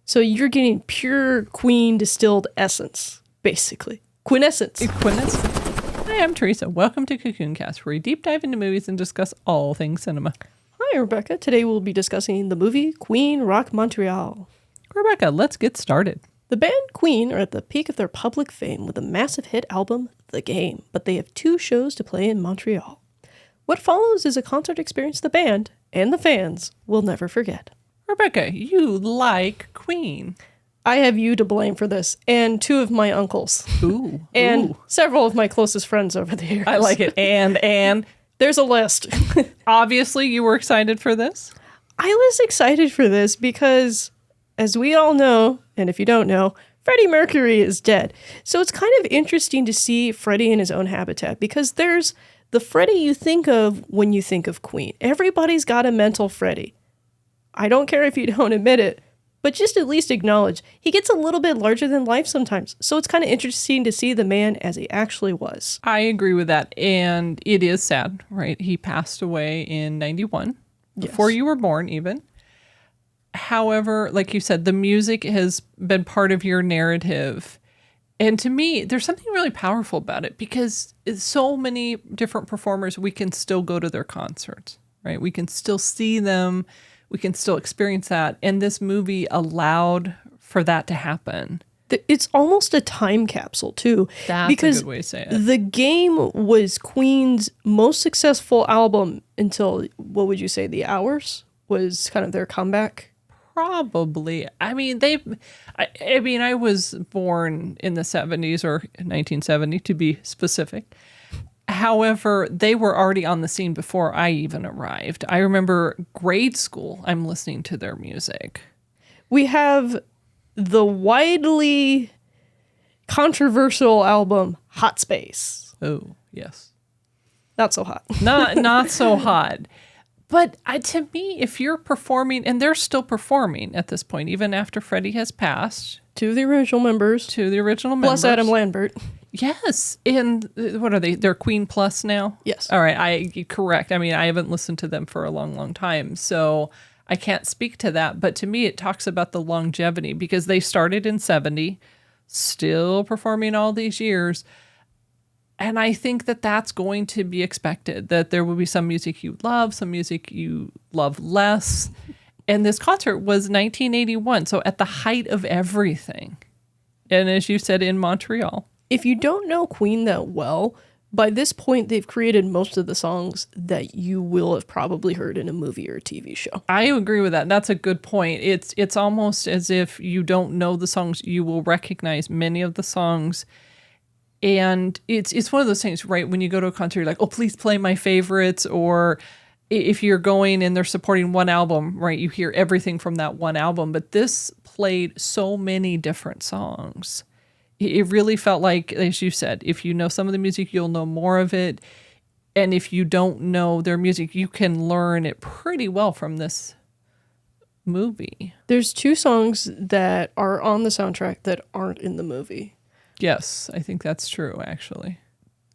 So you're getting pure Queen distilled essence, basically. Quintessence. Hi, I'm Teresa. Welcome to Cocoon Cast, where we deep dive into movies and discuss all things cinema. Hi, Rebecca. Today we'll be discussing the movie Queen Rock Montreal. Rebecca, let's get started. The band Queen are at the peak of their public fame with a massive hit album, The Game, but they have 2 shows to play in Montreal. What follows is a concert experience the band and the fans will never forget. Rebecca, you like Queen. I have you to blame for this, and 2 of my uncles. Ooh. And several of my closest friends over the years. I like it. And there's a list. Obviously you were excited for this. I was excited for this because, as we all know, and if you don't know, Freddie Mercury is dead. So it's kind of interesting to see Freddie in his own habitat, because there's the Freddie you think of when you think of Queen. Everybody's got a mental Freddie. I don't care if you don't admit it, but just at least acknowledge he gets a little bit larger than life sometimes. So it's kind of interesting to see the man as he actually was. I agree with that. And it is sad, right? He passed away in 91, before you were born even. However, like you said, the music has been part of your narrative. And to me, there's something really powerful about it, because it's so many different performers, we can still go to their concerts, right? We can still see them. We can still experience that. And this movie allowed for that to happen. It's almost a time capsule, too. That's because a good way to say it. The Game was Queen's most successful album until, what would you say, The Hours was kind of their comeback? Probably. I mean, I was born in the 70s, or 1970 to be specific. However, they were already on the scene before I even arrived. I remember grade school, I'm listening to their music. We have the widely controversial album Hot Space. Oh, yes. Not so hot. Not so hot. But to me, if you're performing, and they're still performing at this point, even after Freddie has passed. 2 of the original members. Plus Adam Lambert. Yes. And what are they? They're Queen Plus now? Yes. All right. Correct. I mean, I haven't listened to them for a long, long time, so I can't speak to that. But to me, it talks about the longevity, because they started in 70, still performing all these years. And I think that that's going to be expected, that there will be some music you love, some music you love less. And this concert was 1981, so at the height of everything. And as you said, in Montreal. If you don't know Queen that well, by this point, they've created most of the songs that you will have probably heard in a movie or a TV show. I agree with that. That's a good point. It's almost as if you don't know the songs, you will recognize many of the songs. And it's one of those things, right? When you go to a concert, you're like, oh, please play my favorites. Or if you're going and they're supporting one album, right, you hear everything from that one album. But this played so many different songs. It really felt like, as you said, if you know some of the music, you'll know more of it. And if you don't know their music, you can learn it pretty well from this movie. There's 2 songs that are on the soundtrack that aren't in the movie. Yes, I think that's true, actually.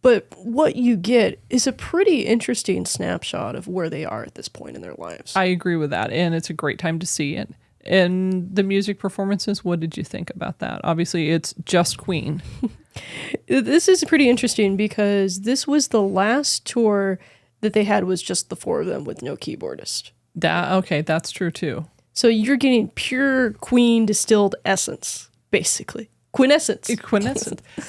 But what you get is a pretty interesting snapshot of where they are at this point in their lives. I agree with that, and it's a great time to see it. And the music performances, what did you think about that? Obviously, it's just Queen. This is pretty interesting, because this was the last tour that they had was just the 4 of them with no keyboardist. Okay, that's true, too. So you're getting pure Queen distilled essence, basically. Quintessence.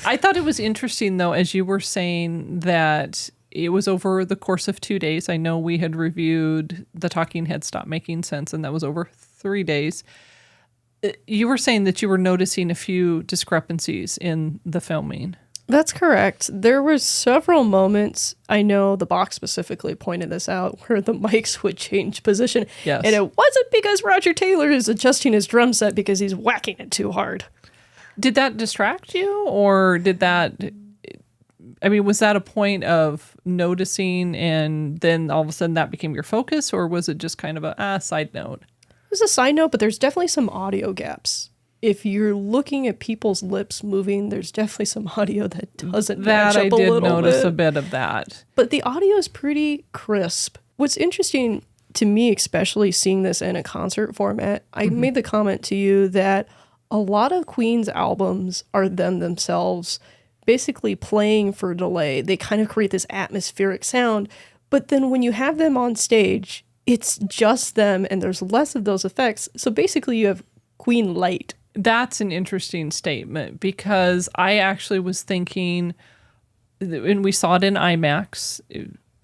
I thought it was interesting, though, as you were saying, that it was over the course of 2 days. I know we had reviewed The Talking Heads Stop Making Sense, and that was over 3 days. You were saying that you were noticing a few discrepancies in the filming. That's correct. There were several moments, I know the box specifically pointed this out, where the mics would change position. Yes. And it wasn't because Roger Taylor is adjusting his drum set because he's whacking it too hard. Did that distract you, or was that a point of noticing and then all of a sudden that became your focus, or was it just kind of a side note? It was a side note, but there's definitely some audio gaps. If you're looking at people's lips moving, there's definitely some audio that doesn't match up a little bit. I did notice a bit of that. But the audio is pretty crisp. What's interesting, to me, especially seeing this in a concert format, I made the comment to you that a lot of Queen's albums are them themselves basically playing for delay. They kind of create this atmospheric sound, but then when you have them on stage, it's just them and there's less of those effects. So basically you have Queen light. That's an interesting statement because I actually was thinking, and we saw it in IMAX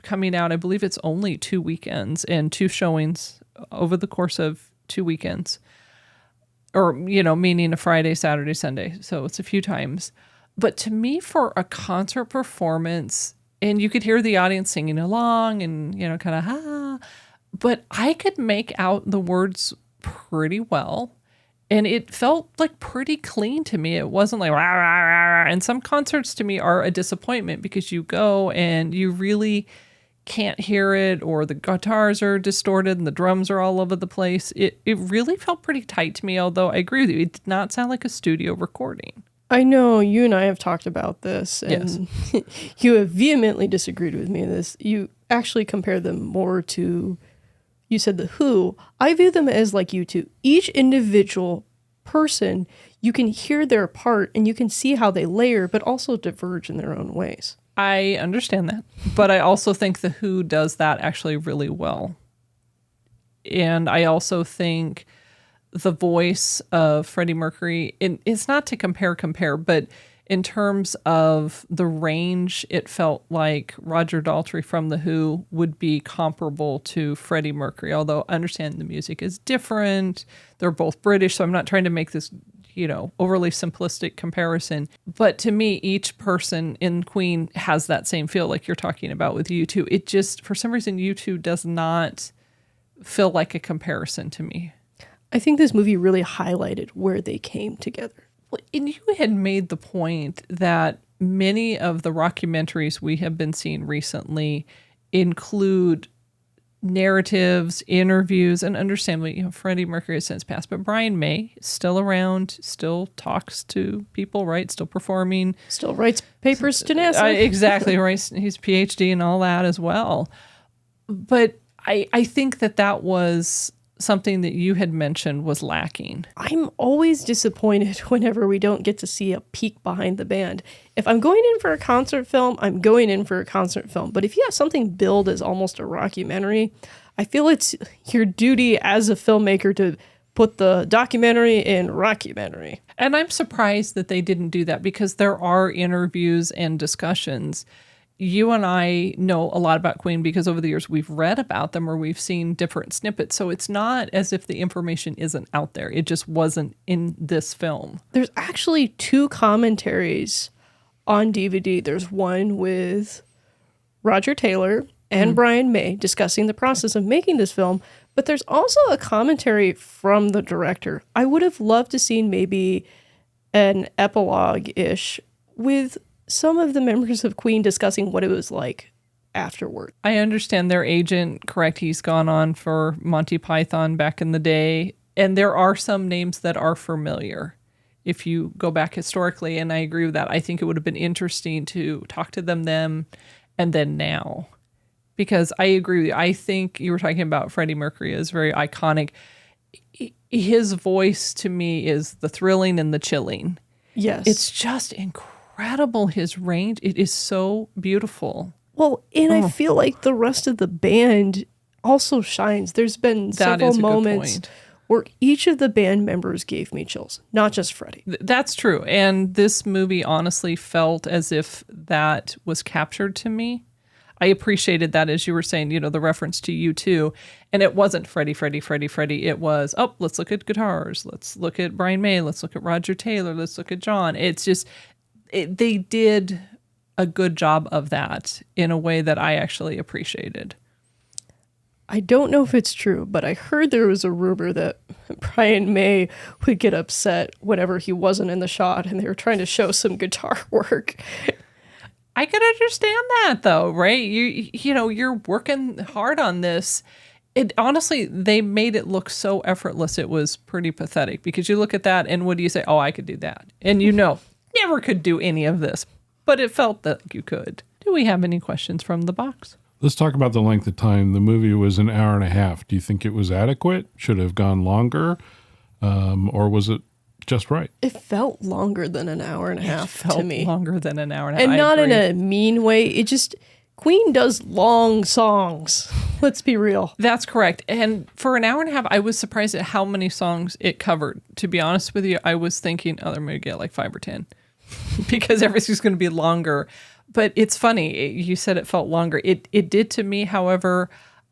coming out, I believe it's only 2 weekends and 2 showings over the course of 2 weekends. Or, meaning a Friday, Saturday, Sunday. So it's a few times. But to me, for a concert performance, and you could hear the audience singing along and, kind of, but I could make out the words pretty well. And it felt like pretty clean to me. It wasn't like, rah, rah, rah, rah. And some concerts to me are a disappointment because you go and you really can't hear it, or the guitars are distorted and the drums are all over the place. It really felt pretty tight to me, although I agree with you. It did not sound like a studio recording. I know you and I have talked about this, and yes. You have vehemently disagreed with me in this. You actually compare them more to, you said The Who. I view them as like U2. Each individual person, you can hear their part and you can see how they layer, but also diverge in their own ways. I understand that, but I also think The Who does that actually really well. And I also think the voice of Freddie Mercury, it's not to compare, but in terms of the range, it felt like Roger Daltrey from The Who would be comparable to Freddie Mercury, although I understand the music is different. They're both British, so I'm not trying to make this overly simplistic comparison. But to me, each person in Queen has that same feel like you're talking about with U2. It just, for some reason, U2 does not feel like a comparison to me. I think this movie really highlighted where they came together. Well, and you had made the point that many of the rockumentaries we have been seeing recently include narratives, interviews, and understandably, Freddie Mercury has since passed, but Brian May is still around, still talks to people, right? Still performing. Still writes papers to NASA. Exactly, right. He's PhD and all that as well. But I think that was something that you had mentioned was lacking. I'm always disappointed whenever we don't get to see a peek behind the band. If I'm going in for a concert film, I'm going in for a concert film. But if you have something billed as almost a rockumentary, I feel it's your duty as a filmmaker to put the documentary in rockumentary. And I'm surprised that they didn't do that because there are interviews and discussions. You and I know a lot about Queen because over the years we've read about them or we've seen different snippets. So it's not as if the information isn't out there. It just wasn't in this film. There's actually 2 commentaries on DVD. There's one with Roger Taylor and Brian May discussing the process of making this film. But there's also a commentary from the director. I would have loved to see maybe an epilogue-ish with some of the members of Queen discussing what it was like afterward. I understand their agent, correct, he's gone on for Monty Python back in the day, and there are some names that are familiar if you go back historically, and I agree with that. I think it would have been interesting to talk to them then and then now, because I agree with you. I think you were talking about Freddie Mercury is very iconic. His voice to me is the thrilling and the chilling. Yes. It's just incredible, his range. It is so beautiful. Well, and I feel like the rest of the band also shines. There's been several moments where each of the band members gave me chills, not just Freddie. That's true. And this movie honestly felt as if that was captured to me. I appreciated that, as you were saying, the reference to U2. And it wasn't Freddie. It was, let's look at guitars. Let's look at Brian May. Let's look at Roger Taylor. Let's look at John. It's just, they did a good job of that in a way that I actually appreciated. I don't know if it's true, but I heard there was a rumor that Brian May would get upset whenever he wasn't in the shot and they were trying to show some guitar work. I could understand that though, right? You're working hard on this. Honestly, they made it look so effortless. It was pretty pathetic because you look at that and what do you say? Oh, I could do that. And never could do any of this, but it felt that you could. Do we have any questions from the box? Let's talk about the length of time. The movie was an hour and a half. Do you think it was adequate? Should it have gone longer? Or was it just right? It felt longer than an hour and a half to me. Longer than an hour and a half. And not in a mean way. It just, Queen does long songs. Let's be real. That's correct. And for an hour and a half, I was surprised at how many songs it covered. To be honest with you, I was thinking, oh, they're going to get like 5 or 10 because everything's going to be longer. But it's funny. You said it felt longer. It did to me. However,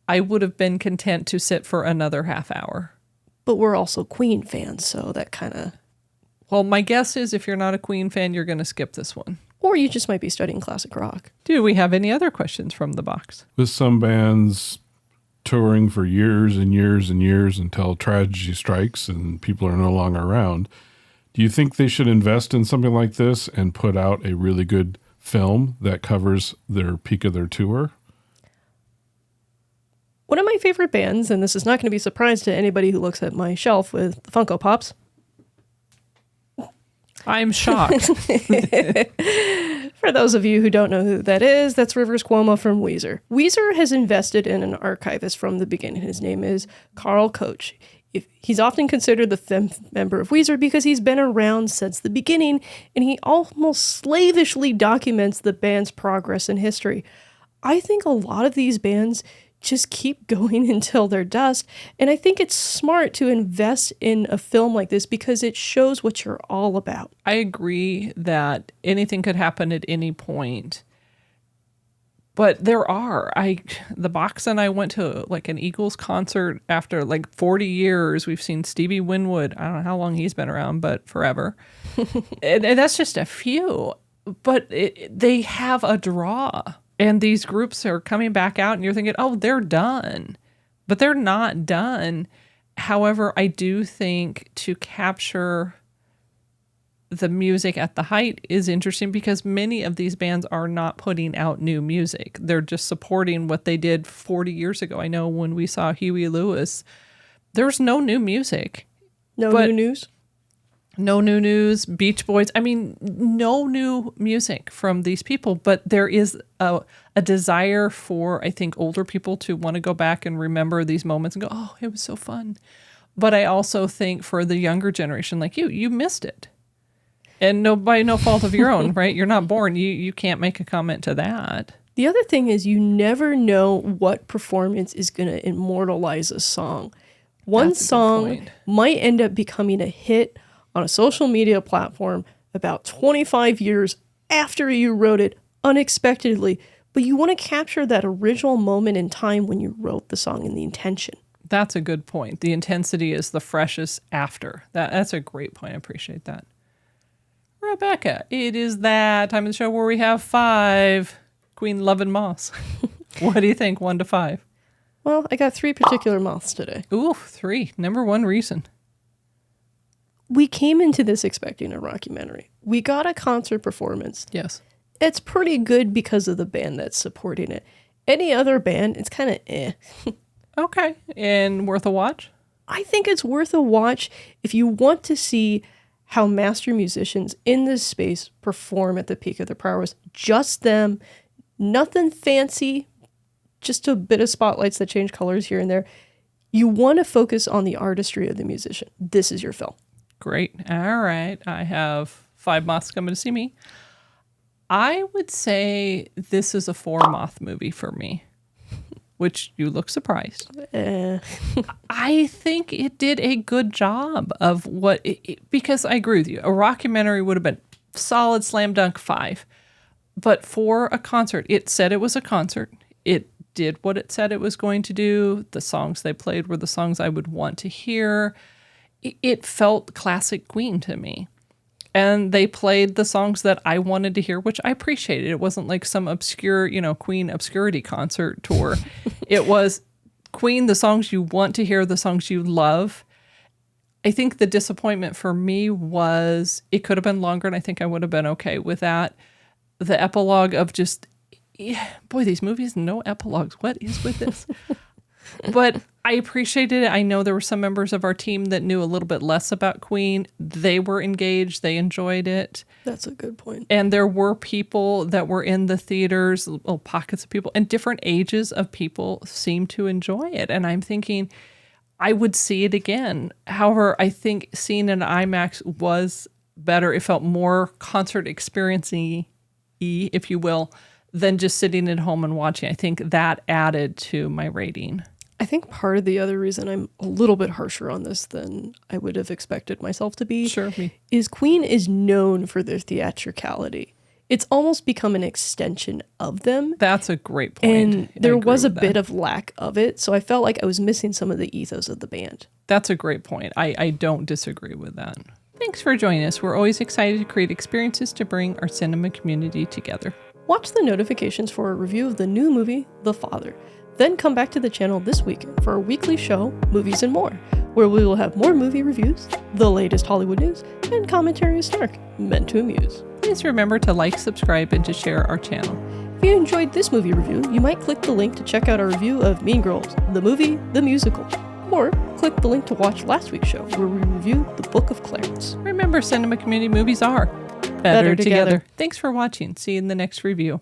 I would have been content to sit for another half hour. But we're also Queen fans, so that kind of... Well, my guess is if you're not a Queen fan, you're going to skip this one. Or you just might be studying classic rock. Do we have any other questions from the box? With some bands touring for years and years and years until tragedy strikes and people are no longer around, do you think they should invest in something like this and put out a really good film that covers their peak of their tour? One of my favorite bands, and this is not going to be a surprise to anybody who looks at my shelf with the Funko Pops. I'm shocked. For those of you who don't know who that is, that's Rivers Cuomo from Weezer. Weezer has invested in an archivist from the beginning. His name is Carl Koch. He's often considered the fifth member of Weezer because he's been around since the beginning, and he almost slavishly documents the band's progress and history. I think a lot of these bands just keep going until they're dust, and I think it's smart to invest in a film like this because it shows what you're all about. I agree that anything could happen at any point. But there are. The box and I went to like an Eagles concert after like 40 years. We've seen Stevie Winwood. I don't know how long he's been around, but forever. and that's just a few. But they have a draw. And these groups are coming back out and you're thinking, oh, they're done. But they're not done. However, I do think to capture the music at the height is interesting because many of these bands are not putting out new music. They're just supporting what they did 40 years ago. I know when we saw Huey Lewis, there's no new music. New news? No new news. Beach Boys. I mean, no new music from these people, but there is a desire for, I think, older people to want to go back and remember these moments and go, oh, it was so fun. But I also think for the younger generation like you missed it. And by no fault of your own, right? You're not born. You can't make a comment to that. The other thing is you never know what performance is going to immortalize a song. One song might end up becoming a hit on a social media platform about 25 years after you wrote it unexpectedly, but you want to capture that original moment in time when you wrote the song and the intention. That's a good point. The intensity is the freshest after. That's a great point. I appreciate that. Rebecca, it is that time of the show where we have 5 Queen Lovin' Moths. What do you think, 1 to 5? Well, I got 3 particular moths today. Ooh, 3. Number 1 reason. We came into this expecting a rockumentary. We got a concert performance. Yes. It's pretty good because of the band that's supporting it. Any other band, it's kind of eh. Okay. And worth a watch? I think it's worth a watch if you want to see how master musicians in this space perform at the peak of their prowess. Just them, nothing fancy, just a bit of spotlights that change colors here and there. You want to focus on the artistry of the musician. This is your film. Great. All right. I have 5 moths coming to see me. I would say this is a 4 moth movie for me, which you look surprised. I think it did a good job of because I agree with you. A rockumentary would have been solid slam dunk 5. But for a concert, it said it was a concert. It did what it said it was going to do. The songs they played were the songs I would want to hear. It felt classic Queen to me. And they played the songs that I wanted to hear, which I appreciated. It wasn't like some obscure, Queen obscurity concert tour. It was Queen, the songs you want to hear, the songs you love. I think the disappointment for me was it could have been longer, and I think I would have been okay with that. The epilogue of just, boy, these movies, no epilogues. What is with this? But I appreciated it. I know there were some members of our team that knew a little bit less about Queen. They were engaged. They enjoyed it. That's a good point. And there were people that were in the theaters, little pockets of people, and different ages of people seemed to enjoy it. And I'm thinking, I would see it again. However, I think seeing it in IMAX was better. It felt more concert experiencing-y, if you will, than just sitting at home and watching. I think that added to my rating. I think part of the other reason I'm a little bit harsher on this than I would have expected myself to be is Queen is known for their theatricality. It's almost become an extension of them. That's a great point. And there was a bit of lack of it, so I felt like I was missing some of the ethos of the band. That's a great point. I don't disagree with that. Thanks for joining us. We're always excited to create experiences to bring our cinema community together. Watch the notifications for a review of the new movie, The Father. Then come back to the channel this weekend for our weekly show, Movies and More, where we will have more movie reviews, the latest Hollywood news, and commentary is snark, meant to amuse. Please remember to like, subscribe, and to share our channel. If you enjoyed this movie review, you might click the link to check out our review of Mean Girls, the movie, the musical. Or click the link to watch last week's show, where we review The Book of Clarence. Remember, cinema community movies are better together. Thanks for watching. See you in the next review.